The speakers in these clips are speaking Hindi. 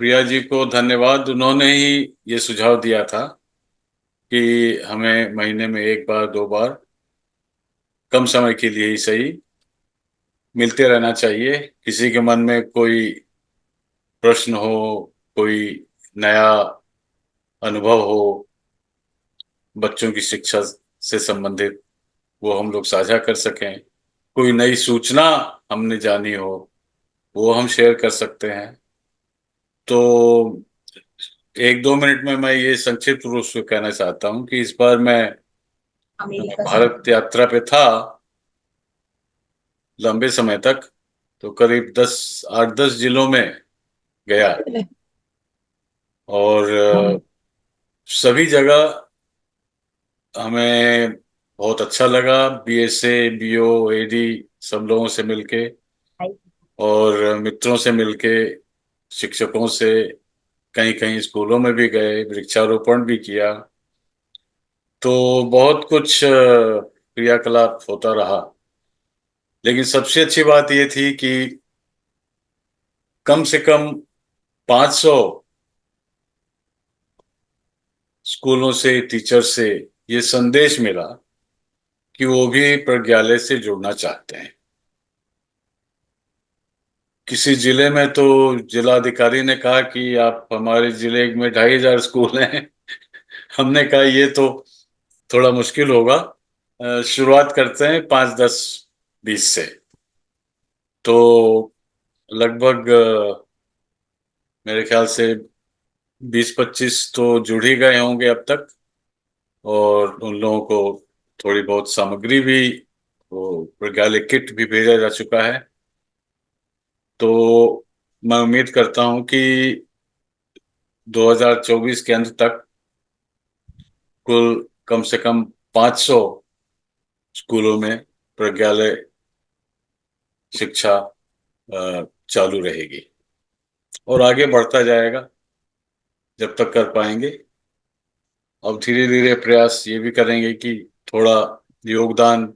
प्रिया जी को धन्यवाद। उन्होंने ही ये सुझाव दिया था कि हमें महीने में एक बार दो बार कम समय के लिए ही सही मिलते रहना चाहिए। किसी के मन में कोई प्रश्न हो, कोई नया अनुभव हो, बच्चों की शिक्षा से संबंधित, वो हम लोग साझा कर सकें। कोई नई सूचना हमने जानी हो, वो हम शेयर कर सकते हैं। तो एक दो मिनट में मैं ये संक्षिप्त रूप से कहना चाहता हूँ कि इस बार मैं अमेरिका से। भारत यात्रा पे था लंबे समय तक। तो करीब 8-10 जिलों में गया। और सभी जगह हमें बहुत अच्छा लगा। बीएसए, बीओ, एडी सब लोगों से मिलके और मित्रों से मिलके, शिक्षकों से, कहीं कहीं स्कूलों में भी गए, वृक्षारोपण भी किया। तो बहुत कुछ क्रियाकलाप होता रहा। लेकिन सबसे अच्छी बात यह थी कि कम से कम 500 स्कूलों से, टीचर से ये संदेश मिला कि वो भी प्रज्ञालय से जुड़ना चाहते हैं। किसी जिले में तो जिलाधिकारी ने कहा कि आप हमारे जिले में 2,500 स्कूल हैं। हमने कहा ये तो थोड़ा मुश्किल होगा, शुरुआत करते हैं 5, 10, 20 से। तो लगभग मेरे ख्याल से 20-25 तो जुड़ ही गए होंगे अब तक। और उन लोगों को थोड़ी बहुत सामग्री भी, वो प्रज्ञालय किट भी भेजा जा चुका है। तो मैं उम्मीद करता हूं कि 2024 के अंत तक कुल कम से कम 500 स्कूलों में प्रज्ञालय शिक्षा चालू रहेगी और आगे बढ़ता जाएगा जब तक कर पाएंगे। अब धीरे धीरे प्रयास ये भी करेंगे कि थोड़ा योगदान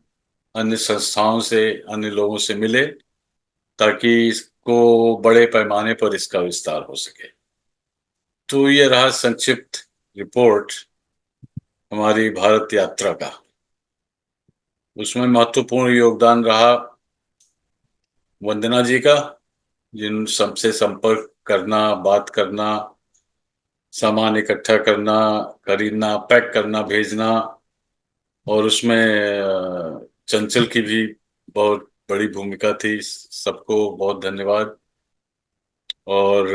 अन्य संस्थाओं से, अन्य लोगों से मिले, ताकि इसको बड़े पैमाने पर इसका विस्तार हो सके। तो ये रहा संक्षिप्त रिपोर्ट हमारी भारत यात्रा का। उसमें महत्वपूर्ण योगदान रहा वंदना जी का, जिन सबसे संपर्क करना, बात करना, सामान इकट्ठा करना, खरीदना, पैक करना, भेजना। और उसमें चंचल की भी बहुत बड़ी भूमिका थी। सबको बहुत धन्यवाद। और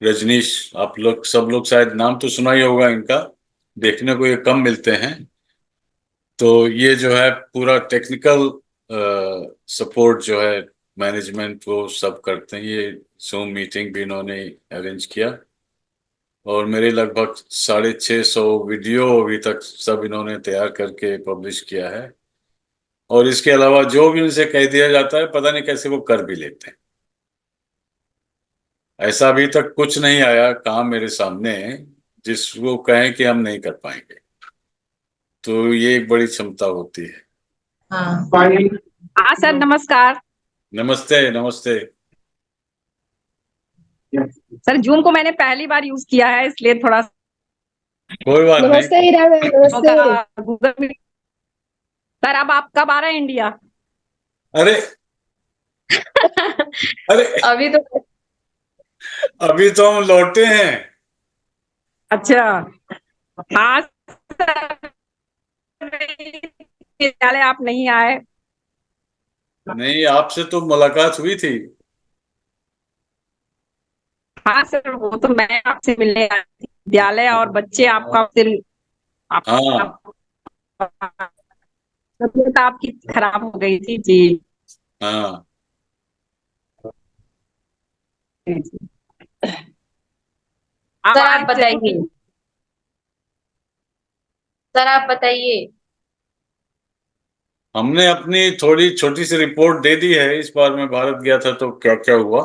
रजनीश, आप लोग सब लोग शायद नाम तो सुना ही होगा इनका, देखने को ये कम मिलते हैं। तो ये जो है पूरा टेक्निकल सपोर्ट जो है, मैनेजमेंट, वो सब करते हैं। ये जूम मीटिंग भी इन्होंने अरेंज किया। और मेरे लगभग 650 वीडियो अभी तक सब इन्होंने तैयार करके पब्लिश किया है। और इसके अलावा जो भी उनसे कह दिया जाता है, पता नहीं कैसे वो कर भी लेते हैं। ऐसा अभी तक कुछ नहीं आया काम मेरे सामने जिसको कहें कि हम नहीं कर पाएंगे। तो ये एक बड़ी क्षमता होती है। हाँ। हाँ सर, नमस्कार। नमस्ते, नमस्ते। सर, जूम को मैंने पहली बार यूज किया है, इसलिए थोड़ा कोई बात नहीं। नमस्ते हीरा मैम, नमस्ते। होगा गूगल मीट। सर, अब आप कब आ रहे हैं इंडिया? अरे, अरे, अभी तो अभी तो हम लौटे हैं। अच्छा। हाँ सर, विद्यालय आप नहीं आए। नहीं, आपसे तो मुलाकात हुई थी। हाँ सर, वो तो मैं आपसे मिलने आई थी विद्यालय, और बच्चे आपका फिर हाँ, आप, तबीयत आपकी खराब हो गई थी जी। हाँ। अब सर आ आप रही बताइए। ट्रेनिंग। सर आप बताइए। हमने अपनी थोड़ी छोटी सी रिपोर्ट दे दी है। इस बार मैं भारत गया था तो क्या क्या हुआ।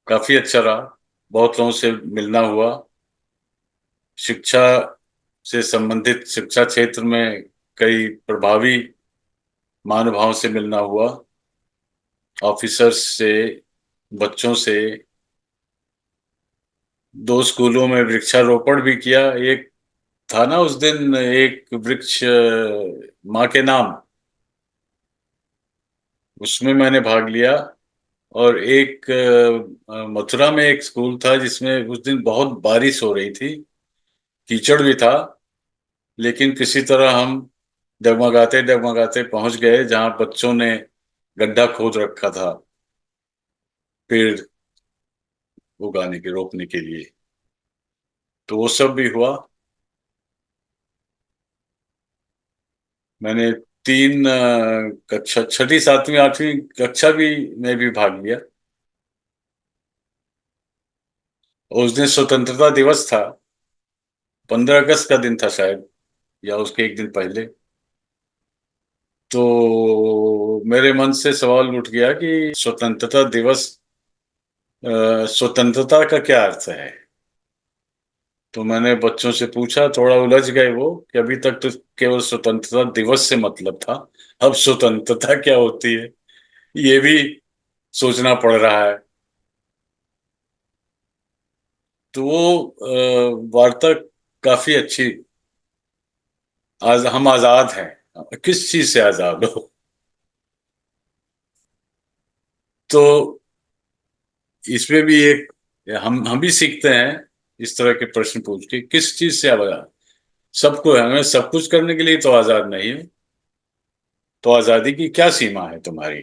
काफी अच्छा रहा। बहुत लोगों से मिलना हुआ। शिक्षा से संबंधित, शिक्षा क्षेत्र में कई प्रभावी महानुभावों से मिलना हुआ। ऑफिसर्स से, बच्चों से, 2 स्कूलों में वृक्षारोपण भी किया। एक था ना उस दिन एक वृक्ष माँ के नाम, उसमें मैंने भाग लिया। और एक मथुरा में एक स्कूल था जिसमें उस दिन बहुत बारिश हो रही थी, कीचड़ भी था, लेकिन किसी तरह हम डगमगाते डगमगाते पहुंच गए जहां बच्चों ने गड्ढा खोद रखा था पेड़ उगाने के, रोपने के लिए। तो वो सब भी हुआ। मैंने 3 कक्षा, छठी, सातवीं, आठवीं कक्षा भी में भी भाग लिया। और उस दिन स्वतंत्रता दिवस था, 15 अगस्त का दिन था शायद, या उसके एक दिन पहले। तो मेरे मन से सवाल उठ गया कि स्वतंत्रता दिवस, स्वतंत्रता का क्या अर्थ है। तो मैंने बच्चों से पूछा, थोड़ा उलझ गए वो कि अभी तक तो केवल स्वतंत्रता दिवस से मतलब था, अब स्वतंत्रता क्या होती है ये भी सोचना पड़ रहा है। तो वो वार्ता काफी अच्छी। आज हम आजाद हैं, किस चीज से आजाद हो? तो इसमें भी एक, हम भी सीखते हैं इस तरह के प्रश्न पूछ के, किस चीज से आजाद? सबको, हमें सब कुछ करने के लिए तो आजाद नहीं है। तो आजादी की क्या सीमा है तुम्हारी?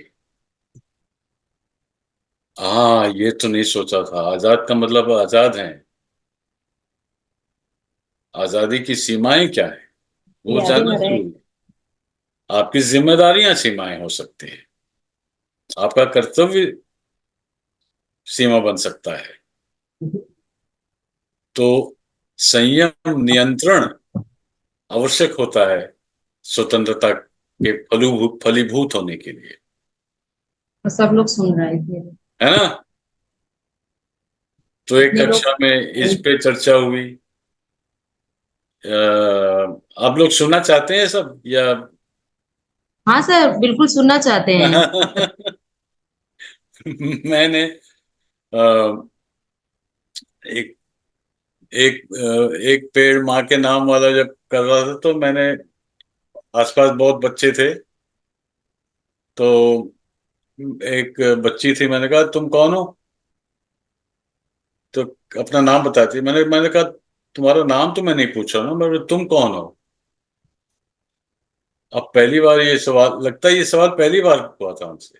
हाँ, ये तो नहीं सोचा था, आजाद का मतलब आजाद हैं। आजादी की सीमाएं क्या है वो यादें जानना मरे। जरूरी है। आपकी जिम्मेदारियां सीमाएं हो सकती है, आपका कर्तव्य सीमा बन सकता है। तो संयम, नियंत्रण आवश्यक होता है स्वतंत्रता के फलीभूत होने के लिए, और सब लोग सुन रहे थे। है ना? तो एक इतने लोग। कक्षा में इस पे चर्चा हुई। आप लोग सुनना चाहते हैं सब या? हाँ सर, बिल्कुल सुनना चाहते हैं। मैंने अ, एक एक पेड़ माँ के नाम वाला जब कर रहा था, तो मैंने, आसपास बहुत बच्चे थे, तो एक बच्ची थी, मैंने कहा तुम कौन हो? तो अपना नाम बताती, मैंने कहा तुम्हारा नाम तो मैं नहीं पूछा ना, मैं, तुम कौन हो? अब पहली बार ये सवाल, लगता है ये सवाल पहली बार हुआ था हमसे।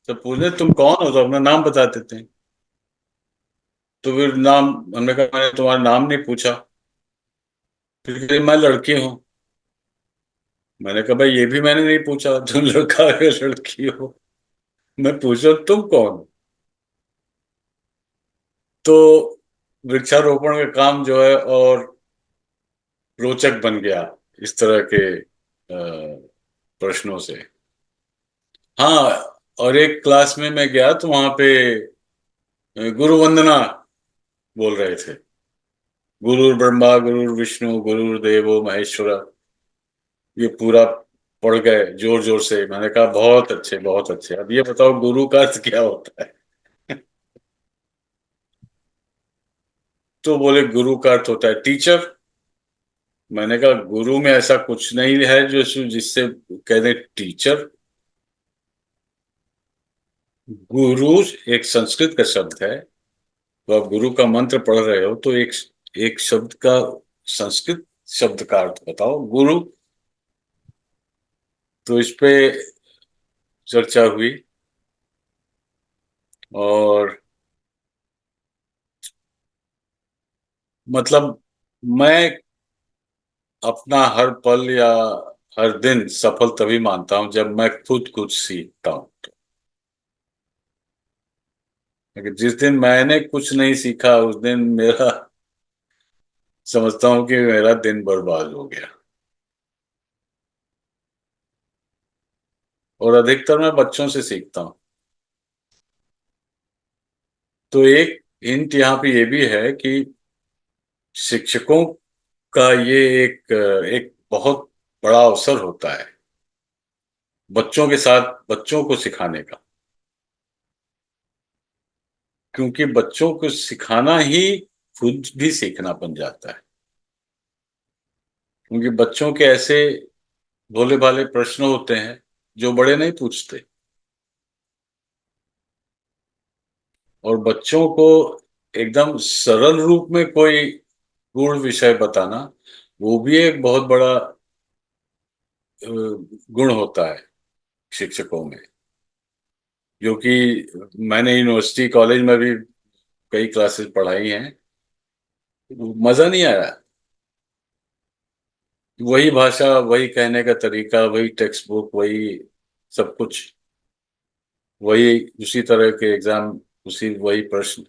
तो पूछे तुम कौन हो, तो अपना नाम बता देते हैं। तो फिर नाम, हमने कहा मैंने तुम्हारा नाम नहीं पूछा। फिर कहे, मैं लड़की हूँ। मैंने कहा भाई ये भी मैंने नहीं पूछा, तुम लड़का हो या लड़की हो। मैं पूछा तुम कौन हो? तो वृक्षारोपण का काम जो है और रोचक बन गया इस तरह के प्रश्नों से। हाँ, और एक क्लास में मैं गया तो वहां पे गुरु वंदना बोल रहे थे। गुरुर ब्रह्मा गुरुर विष्णु गुरुर्देवो महेश्वरा, ये पूरा पढ़ गए जोर जोर से। मैंने कहा बहुत अच्छे, बहुत अच्छे। अब ये बताओ गुरु का अर्थ क्या होता है? तो बोले गुरु का अर्थ होता है टीचर। मैंने कहा गुरु में ऐसा कुछ नहीं है जो जिससे कह दे टीचर। गुरु एक संस्कृत का शब्द है। तो आप गुरु का मंत्र पढ़ रहे हो तो एक एक शब्द का, संस्कृत शब्द का अर्थ बताओ गुरु। तो इस पे चर्चा हुई। और मतलब मैं अपना हर पल या हर दिन सफल तभी मानता हूं जब मैं खुद कुछ सीखता हूं। लेकिन जिस दिन मैंने कुछ नहीं सीखा उस दिन मेरा, समझता हूं कि मेरा दिन बर्बाद हो गया। और अधिकतर मैं बच्चों से सीखता हूं। तो एक हिंट यहाँ पे ये भी है कि शिक्षकों का ये एक बहुत बड़ा अवसर होता है बच्चों के साथ बच्चों को सिखाने का। क्योंकि बच्चों को सिखाना ही खुद भी सीखना बन जाता है, क्योंकि बच्चों के ऐसे भोले भाले प्रश्न होते हैं जो बड़े नहीं पूछते, और बच्चों को एकदम सरल रूप में कोई गूढ़ विषय बताना, वो भी एक बहुत बड़ा गुण होता है शिक्षकों में, जो कि मैंने यूनिवर्सिटी कॉलेज में भी कई क्लासेस पढ़ाई हैं, मजा नहीं आया। वही भाषा, वही कहने का तरीका, वही टेक्स्ट बुक, वही सब कुछ, वही उसी तरह के एग्जाम, उसी वही प्रश्न,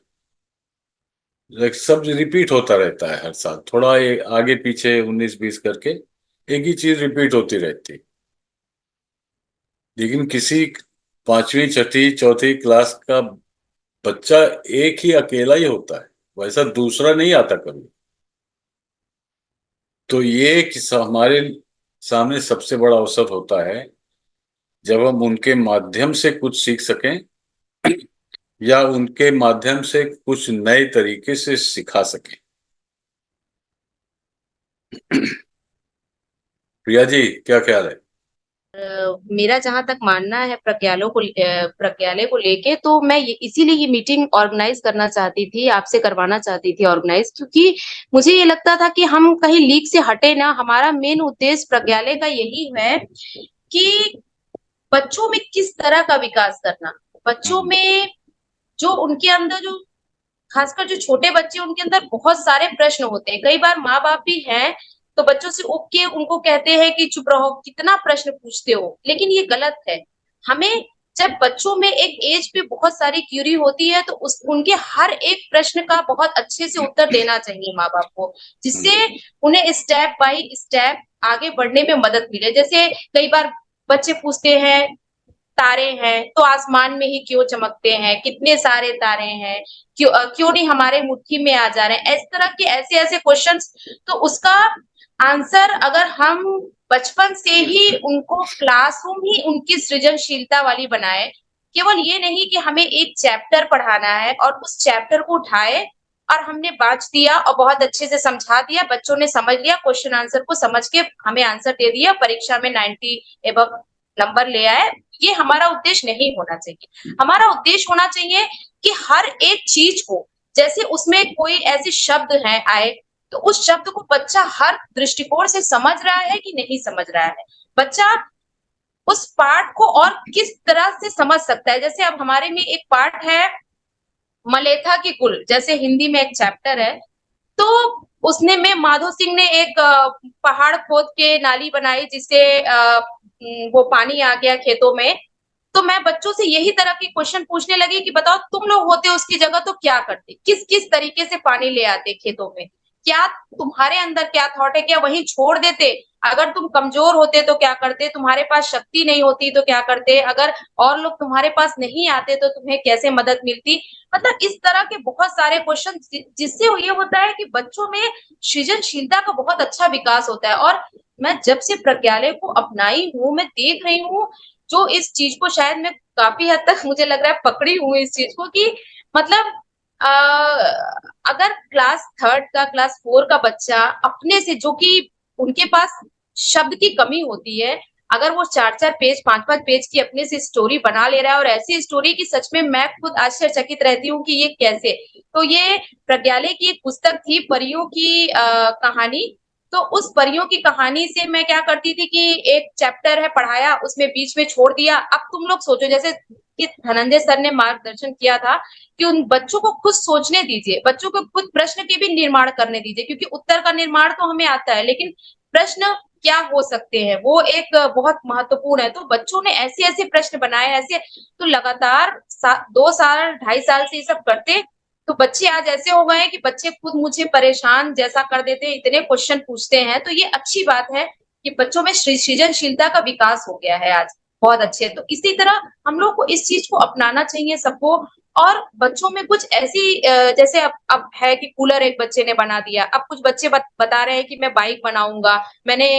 सब रिपीट होता रहता है हर साल, थोड़ा ये आगे पीछे 19-20 करके एक ही चीज रिपीट होती रहती। लेकिन किसी 5वीं, छठी, चौथी क्लास का बच्चा एक ही अकेला ही होता है, वैसा दूसरा नहीं आता कभी। तो ये हमारे सामने सबसे बड़ा अवसर होता है जब हम उनके माध्यम से कुछ सीख सकें, या उनके माध्यम से कुछ नए तरीके से सिखा सकें। प्रिया जी, क्या ख्याल है? मेरा जहां तक मानना है प्रज्ञालय को लेके, तो मैं इसीलिए ये मीटिंग ऑर्गेनाइज करना चाहती थी, आपसे करवाना चाहती थी ऑर्गेनाइज, क्योंकि मुझे ये लगता था कि हम कहीं लीक से हटे ना। हमारा मेन उद्देश्य प्रज्ञालय का यही है कि बच्चों में किस तरह का विकास करना, बच्चों में जो उनके अंदर जो खासकर जो छोटे बच्चे, उनके अंदर बहुत सारे प्रश्न होते हैं। कई बार माँ बाप भी हैं तो बच्चों से उग के उनको कहते हैं कि चुप रहो, कितना प्रश्न पूछते हो, लेकिन ये गलत है। हमें जब बच्चों में एक एज पे बहुत सारी क्यूरी होती है तो उनके हर एक प्रश्न का बहुत अच्छे से उत्तर देना चाहिए माँ बाप को, जिससे उन्हें स्टेप बाय स्टेप आगे बढ़ने में मदद मिले। जैसे कई बार बच्चे पूछते हैं तारे हैं तो आसमान में ही क्यों चमकते हैं, कितने सारे तारे हैं, क्यों नहीं हमारे मुट्ठी में आ जा रहे हैं, इस तरह के ऐसे ऐसे क्वेश्चंस। तो उसका आंसर अगर हम बचपन से ही उनको क्लासरूम ही उनकी सृजनशीलता वाली बनाए, केवल ये नहीं कि हमें एक चैप्टर पढ़ाना है और उस चैप्टर को उठाए और हमने बांट दिया और बहुत अच्छे से समझा दिया, बच्चों ने समझ लिया, क्वेश्चन आंसर को समझ के हमें आंसर दे दिया, परीक्षा में 90 एबव नंबर ले आए। ये हमारा उद्देश्य नहीं होना चाहिए। हमारा उद्देश्य होना चाहिए कि हर एक चीज को, जैसे उसमें कोई ऐसे शब्द है आए तो उस शब्द को बच्चा हर दृष्टिकोण से समझ रहा है कि नहीं समझ रहा है, बच्चा उस पाठ को और किस तरह से समझ सकता है। जैसे अब हमारे में एक पाठ है मलेथा की कुल, जैसे हिंदी में एक चैप्टर है, तो उसने में माधो सिंह ने एक पहाड़ खोद के नाली बनाई जिससे वो पानी आ गया खेतों में। तो मैं बच्चों से यही तरह के क्वेश्चन पूछने लगी कि बताओ तुम लोग होते उसकी जगह तो क्या करते, किस किस तरीके से पानी ले आते खेतों में, क्या तुम्हारे अंदर क्या थॉट है, क्या वहीं छोड़ देते, अगर तुम कमजोर होते तो क्या करते, तुम्हारे पास शक्ति नहीं होती तो क्या करते, अगर और लोग तुम्हारे पास नहीं आते तो तुम्हें कैसे मदद मिलती। मतलब इस तरह के बहुत सारे क्वेश्चन, जिससे ये होता है कि बच्चों में सृजनशीलता का बहुत अच्छा विकास होता है। और मैं जब से प्रज्ञालय को अपनाई हूँ, मैं देख रही हूँ जो इस चीज को शायद मैं काफी हद तक मुझे लग रहा है पकड़ी हूँ इस चीज को, कि मतलब अगर क्लास थर्ड का, क्लास 4 का बच्चा अपने से, जो कि उनके पास शब्द की कमी होती है, अगर वो 4-4 पेज, 5-5 पेज की अपने से स्टोरी बना ले रहा है, और ऐसी स्टोरी की सच में मैं खुद आश्चर्यचकित रहती हूँ कि ये कैसे। तो ये प्रज्ञालय की एक पुस्तक थी परियों की कहानी, तो उस परियों की कहानी से मैं क्या करती थी कि एक चैप्टर है पढ़ाया, उसमें बीच में छोड़ दिया। अब तुम लोग सोचो, जैसे कि धनंजय सर ने मार्गदर्शन किया था कि उन बच्चों को खुद सोचने दीजिए, बच्चों को खुद प्रश्न के भी निर्माण करने दीजिए, क्योंकि उत्तर का निर्माण तो हमें आता है, लेकिन प्रश्न क्या हो सकते हैं वो एक बहुत महत्वपूर्ण है। तो बच्चों ने ऐसे ऐसे प्रश्न बनाए, ऐसे, तो लगातार 2 साल 2.5 साल से ये सब करते, तो बच्चे आज ऐसे हो गए हैं कि बच्चे खुद मुझे परेशान जैसा कर देते हैं, इतने क्वेश्चन पूछते हैं। तो ये अच्छी बात है कि बच्चों में सृजनशीलता का विकास हो गया है आज, बहुत अच्छे। तो इसी तरह हम लोग को इस चीज को अपनाना चाहिए सबको। और बच्चों में कुछ ऐसी जैसे अब है कि कूलर एक बच्चे ने बना दिया, अब कुछ बच्चे बता रहे हैं कि मैं बाइक बनाऊंगा, मैंने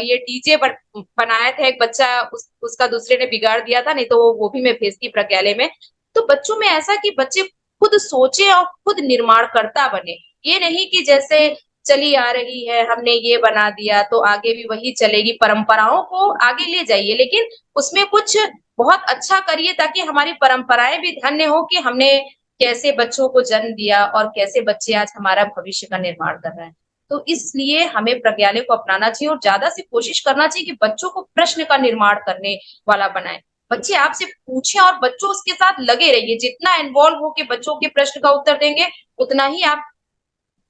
ये डीजे बनाया था एक बच्चा, उसका दूसरे ने बिगाड़ दिया था, नहीं तो वो भी मैं भेजती प्रज्ञालय में। तो बच्चों में ऐसा कि बच्चे खुद सोचे और खुद निर्माणकर्ता बने। ये नहीं कि जैसे चली आ रही है, हमने ये बना दिया तो आगे भी वही चलेगी, परंपराओं को आगे ले जाइए, लेकिन उसमें कुछ बहुत अच्छा करिए ताकि हमारी परंपराएँ भी धन्य हो कि हमने कैसे बच्चों को जन्म दिया और कैसे बच्चे आज हमारा भविष्य का निर्माण कर रहे हैं। तो इसलिए हमें प्रज्ञालय को अपनाना चाहिए और ज़्यादा से कोशिश करना चाहिए कि बच्चों को प्रश्न का निर्माण करने वाला बनाएँ। बच्चे आपसे पूछें और बच्चों उसके साथ लगे रहिए, जितना इन्वॉल्व होके बच्चों के प्रश्न का उत्तर देंगे, उतना ही आप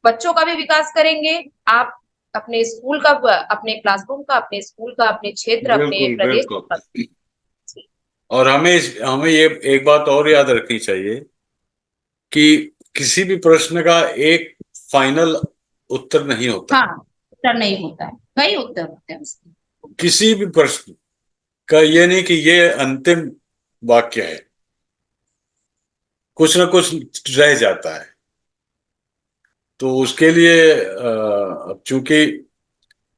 बच्चों का भी विकास करेंगे, आप अपने स्कूल का अपने क्लासरूम का, अपने स्कूल का, अपने क्षेत्र, अपने बिल्कुल प्रदेश बिल्कुल। का। और हमें ये एक बात और याद रखनी चाहिए कि किसी भी प्रश्न का एक फाइनल उत्तर नहीं होता। हाँ, उत्तर नहीं होता है, कई उत्तर होते हैं उसके। किसी भी प्रश्न का ये नहीं कि ये अंतिम वाक्य है, कुछ ना कुछ रह जाता है। तो उसके लिए अब चूंकि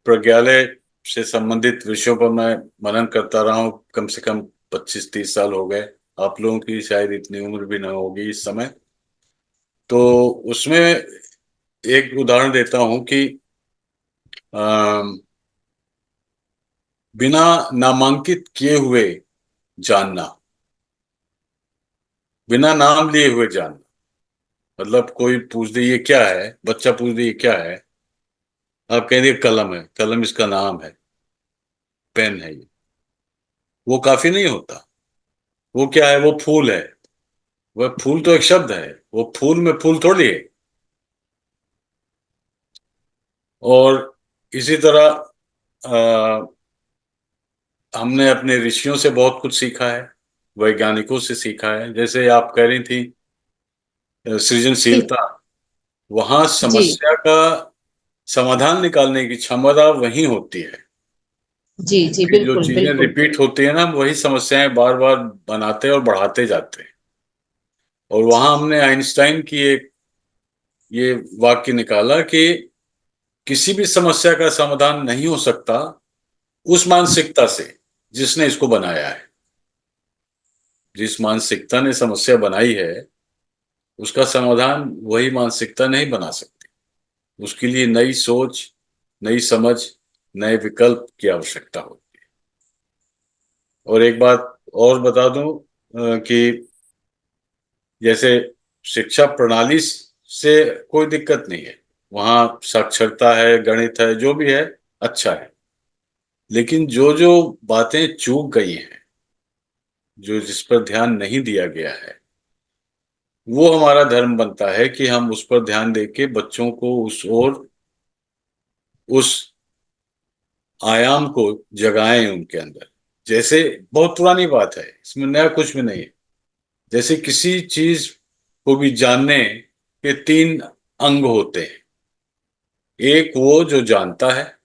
प्रज्ञालय से संबंधित विषयों पर मैं मनन करता रहा हूं, कम से कम 25-30 साल हो गए। आप लोगों की शायद इतनी उम्र भी ना होगी इस समय। तो उसमें एक उदाहरण देता हूं कि अम, बिना नामांकित किए हुए जानना, बिना नाम लिए हुए जानना, मतलब कोई पूछ दे ये क्या है, बच्चा पूछ दे ये क्या है, आप कह दिए कलम है, कलम इसका नाम है, पेन है, ये वो काफी नहीं होता। वो क्या है, वो फूल है। वह फूल तो एक शब्द है, वो फूल में फूल थोड़ी है। और इसी तरह अ, हमने अपने ऋषियों से बहुत कुछ सीखा है, वैज्ञानिकों से सीखा है। जैसे आप कह रही थी जी, सृजनशीलता, वहां जी, समस्या का समाधान निकालने की क्षमता वही होती है। जी, जी, कि जो बिल्कुल, चीजें बिल्कुल। रिपीट होती है ना, वही समस्याएं बार बार बनाते और बढ़ाते जाते हैं। और वहां हमने आइंस्टाइन की एक ये वाक्य निकाला कि किसी भी समस्या का समाधान नहीं हो सकता उस मानसिकता से जिसने इसको बनाया है। जिस मानसिकता ने समस्या बनाई है, उसका समाधान वही मानसिकता नहीं बना सकती। उसके लिए नई सोच, नई समझ, नए विकल्प की आवश्यकता होती है। और एक बात और बता दूं कि जैसे शिक्षा प्रणाली से कोई दिक्कत नहीं है, वहां साक्षरता है, गणित है, जो भी है अच्छा है। लेकिन जो जो बातें चूक गई हैं, जो जिस पर ध्यान नहीं दिया गया है, वो हमारा धर्म बनता है कि हम उस पर ध्यान देके बच्चों को उस ओर, उस आयाम को जगाएं उनके अंदर। जैसे बहुत पुरानी बात है, इसमें नया कुछ भी नहीं है। जैसे किसी चीज को भी जानने के 3 अंग होते हैं। एक वो जो जानता है,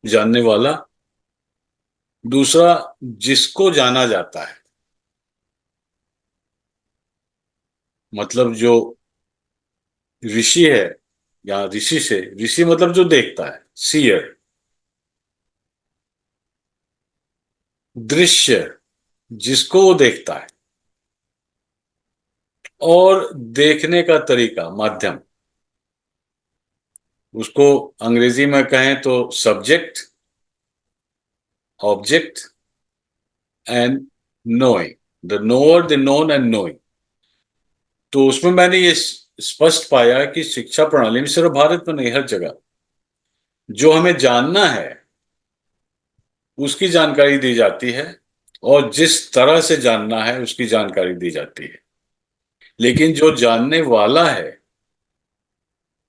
जानने वाला। दूसरा जिसको जाना जाता है, मतलब जो ऋषि है, या ऋषि से ऋषि मतलब जो देखता है, सीयर। दृश्य जिसको वो देखता है। और देखने का तरीका, माध्यम, उसको अंग्रेजी में कहें तो subject, object and knowing, the knower, the known and knowing. तो उसमें मैंने ये स्पष्ट पाया कि शिक्षा प्रणाली में, सिर्फ भारत में नहीं, हर जगह जो हमें जानना है उसकी जानकारी दी जाती है, और जिस तरह से जानना है उसकी जानकारी दी जाती है। लेकिन जो जानने वाला है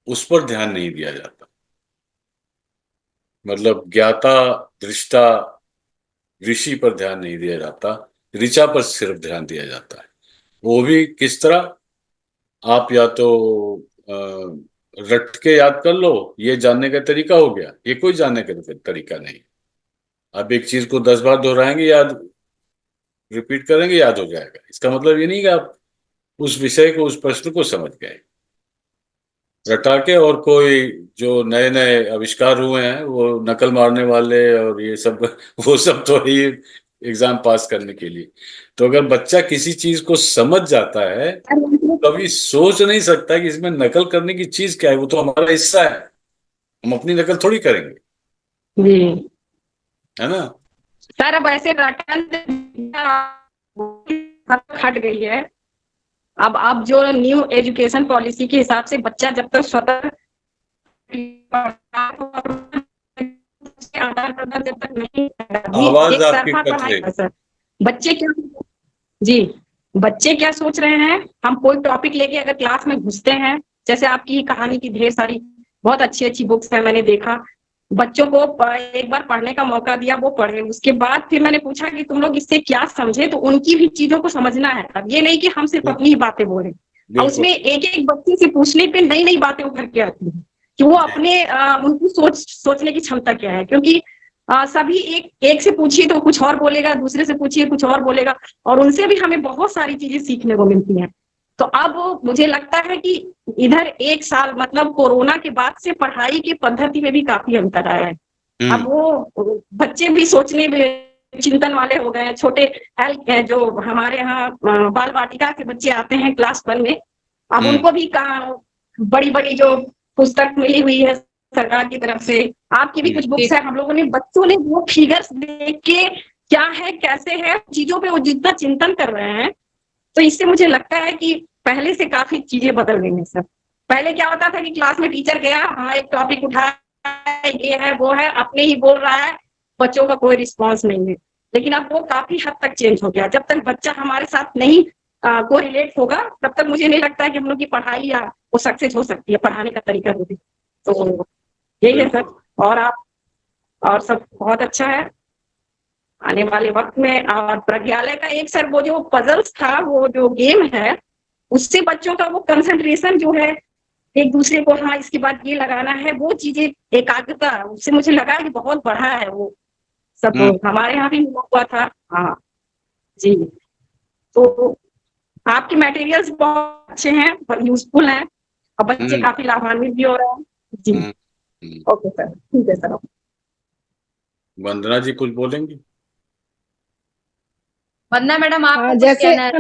उस पर ध्यान नहीं दिया जाता। मतलब ज्ञाता, दृष्टा, ऋषि पर ध्यान नहीं दिया जाता, ऋचा पर सिर्फ ध्यान दिया जाता है। वो भी किस तरह? आप या तो रट के याद कर लो, ये जानने का तरीका हो गया। ये कोई जानने का तरीका नहीं। आप एक चीज को 10 बार दोहराएंगे, याद, रिपीट करेंगे, याद हो जाएगा। इसका मतलब ये नहीं कि आप उस विषय को, उस प्रश्न को समझ गए। रटा के, और कोई जो नए नए आविष्कार हुए हैं, वो नकल मारने वाले और ये सब वो सब तो ही एग्जाम पास करने के लिए। तो अगर बच्चा किसी चीज को समझ जाता है, कभी सोच नहीं सकता कि इसमें नकल करने की चीज क्या है, वो तो हमारा हिस्सा है, हम अपनी नकल थोड़ी करेंगे, जी है ना। सर, अब ऐसे रटन हट गई है। अब जो न्यू एजुकेशन पॉलिसी के हिसाब से बच्चा जब तक स्वतः आदान प्रदान जब तक नहीं करेगा, अभी आवाज एक आपकी तरफा कट पढ़ाई रही। है सर। बच्चे क्या जी बच्चे क्या सोच रहे हैं, हम कोई टॉपिक लेके अगर क्लास में घुसते हैं, जैसे आपकी कहानी की ढेर सारी बहुत अच्छी अच्छी बुक्स है, मैंने देखा बच्चों को एक बार पढ़ने का मौका दिया, वो पढ़े, उसके बाद फिर मैंने पूछा कि तुम लोग इससे क्या समझे, तो उनकी भी चीजों को समझना है। अब ये नहीं कि हम सिर्फ अपनी ही बातें बोले, और बिल्कुल। उसमें एक एक बच्चे से पूछने पे नई नई बातें उभर के आती हैं कि वो अपने उनकी सोचने की क्षमता क्या है, क्योंकि सभी एक से पूछिए तो कुछ और बोलेगा, दूसरे से पूछिए कुछ और बोलेगा, और उनसे भी हमें बहुत सारी चीजें सीखने को मिलती हैं। तो अब मुझे लगता है कि इधर एक साल मतलब कोरोना के बाद से पढ़ाई की पद्धति में भी काफी अंतर आया है। अब वो बच्चे भी सोचने में चिंतन वाले हो गए हैं। छोटे हेल्थ जो हमारे यहाँ बाल वाटिका के बच्चे आते हैं क्लास 1 में, अब उनको भी बड़ी बड़ी जो पुस्तक मिली हुई है सरकार की तरफ से, आपकी भी कुछ बुक्स है, हम लोगों ने बच्चों ने वो फिगर्स देख के क्या है कैसे है चीजों पे वो जितना चिंतन कर रहे हैं, तो इससे मुझे लगता है कि पहले से काफी चीजें बदल गई हैं सर। पहले क्या होता था कि क्लास में टीचर गया, हाँ एक टॉपिक उठाया, ये है वो है, अपने ही बोल रहा है, बच्चों का कोई रिस्पॉन्स नहीं है। लेकिन अब वो काफी हद तक चेंज हो गया। जब तक बच्चा हमारे साथ नहीं को रिलेट होगा, तब तक मुझे नहीं लगता है कि हम लोग की पढ़ाई या वो सक्सेस हो सकती है, पढ़ाने का तरीका होगी। तो यही है सर। और आप और सब बहुत अच्छा है आने वाले वक्त में। और प्रज्ञालय का एक सर वो जो पजल्स था, वो जो गेम है, उससे बच्चों का वो कंसंट्रेशन जो है, एक दूसरे को हाँ इसके बाद ये लगाना है, वो चीजें एकाग्रता, उससे मुझे लगा कि बहुत बढ़ा है वो सब। हमारे यहाँ भी हुआ था। हाँ जी। तो आपके मटेरियल्स बहुत अच्छे हैं, यूजफुल हैं, और बच्चे काफी लाभान्वित भी हो रहे हैं जी। ओके सर, ठीक है सर। वंदना जी कुछ बोलेंगी? वंदना मैडम आपको हाँ, कुछ जैसे कहना है?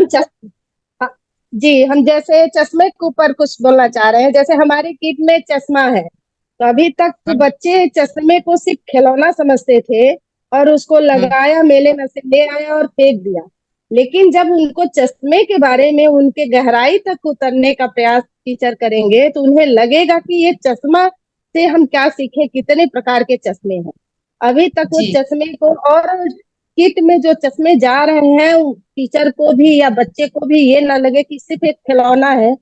हाँ, जी, हम जैसे चश्मे के ऊपर कुछ बोलना चाह रहे हैं। जैसे हमारी किट में चश्मा है, तो अभी तक बच्चे चश्मे को सिर्फ खिलौना समझते थे और उसको लगाया, मेले में से ले आया और फेंक दिया। लेकिन जब उनको चश्मे के बारे में उनके गहराई तक उतरने का प्रयास टीचर करेंगे, तो उन्हें लगेगा कि ये चश्मा से हम क्या सीखे, कितने प्रकार के चश्मे हैं। अभी तक वो चश्मे को, और किट में जो चश्मे जा रहे हैं, टीचर को भी या बच्चे को भी ये ना लगे कि सिर्फ एक खिलौना है,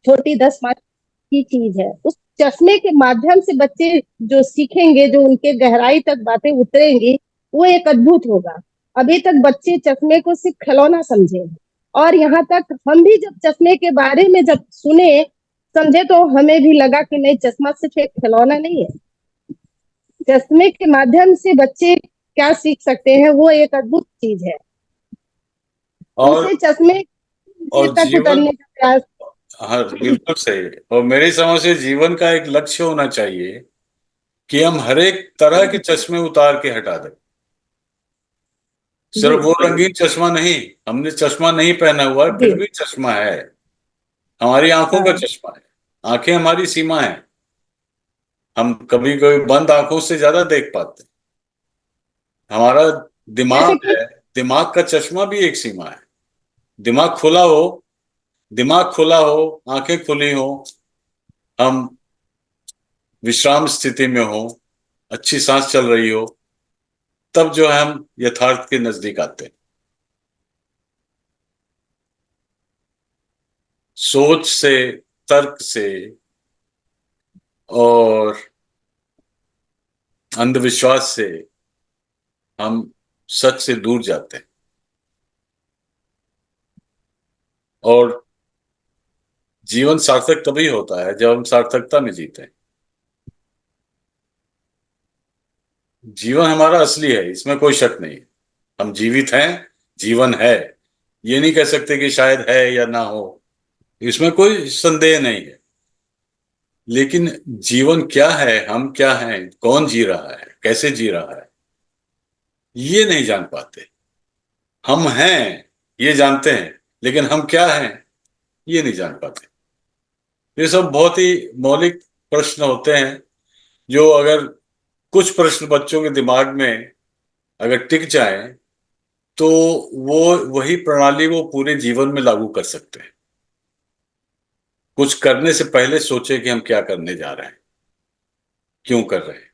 छोटी 10-5 की चीज है। उस चश्मे के माध्यम से बच्चे जो सीखेंगे, जो उनके गहराई तक बातें उतरेंगी, वो एक अद्भुत होगा। अभी तक बच्चे चश्मे को सिर्फ खिलौना समझे, और यहाँ तक हम भी जब चश्मे के बारे में जब सुने समझे, तो हमें भी लगा कि नहीं, चश्मा सिर्फ एक खिलौना नहीं है। चश्मे के माध्यम से बच्चे क्या सीख सकते हैं, वो एक अद्भुत चीज है। और उनसे चश्मे और तक जीवन, उतरने का प्रयास। हाँ बिल्कुल सही। और मेरी समझ से जीवन का एक लक्ष्य होना चाहिए कि हम हर एक तरह के चश्मे उतार के हटा दें। सिर्फ वो रंगीन चश्मा नहीं, हमने चश्मा नहीं पहना हुआ है, फिर भी चश्मा है, हमारी आंखों का चश्मा है। आंखें हमारी सीमा है, हम कभी कभी बंद आंखों से ज्यादा देख पाते हैं। हमारा दिमाग है, दिमाग का चश्मा भी एक सीमा है। दिमाग खुला हो, दिमाग खुला हो, आंखें खुली हो, हम विश्राम स्थिति में हो, अच्छी सांस चल रही हो, तब जो है हम यथार्थ के नजदीक आते हैं। सोच से, तर्क से और अंधविश्वास से हम सच से दूर जाते हैं, और जीवन सार्थक तभी होता है जब हम सार्थकता में जीते हैं। जीवन हमारा असली है, इसमें कोई शक नहीं। हम जीवित हैं, जीवन है, ये नहीं कह सकते कि शायद है या ना हो, इसमें कोई संदेह नहीं है। लेकिन जीवन क्या है, हम क्या हैं, कौन जी रहा है, कैसे जी रहा है, ये नहीं जान पाते। हम हैं ये जानते हैं, लेकिन हम क्या हैं ये नहीं जान पाते। ये सब बहुत ही मौलिक प्रश्न होते हैं, जो अगर कुछ प्रश्न बच्चों के दिमाग में अगर टिक जाएं तो वो वही प्रणाली वो पूरे जीवन में लागू कर सकते हैं। कुछ करने से पहले सोचे कि हम क्या करने जा रहे हैं, क्यों कर रहे हैं।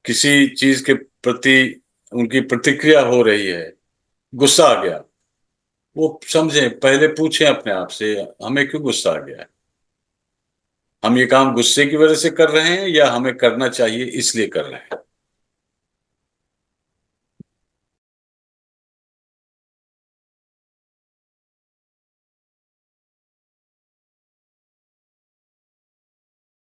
किसी चीज के प्रति उनकी प्रतिक्रिया हो रही है, गुस्सा आ गया, वो समझें, पहले पूछें अपने आप से हमें क्यों गुस्सा आ गया है, हम ये काम गुस्से की वजह से कर रहे हैं या हमें करना चाहिए इसलिए कर रहे हैं।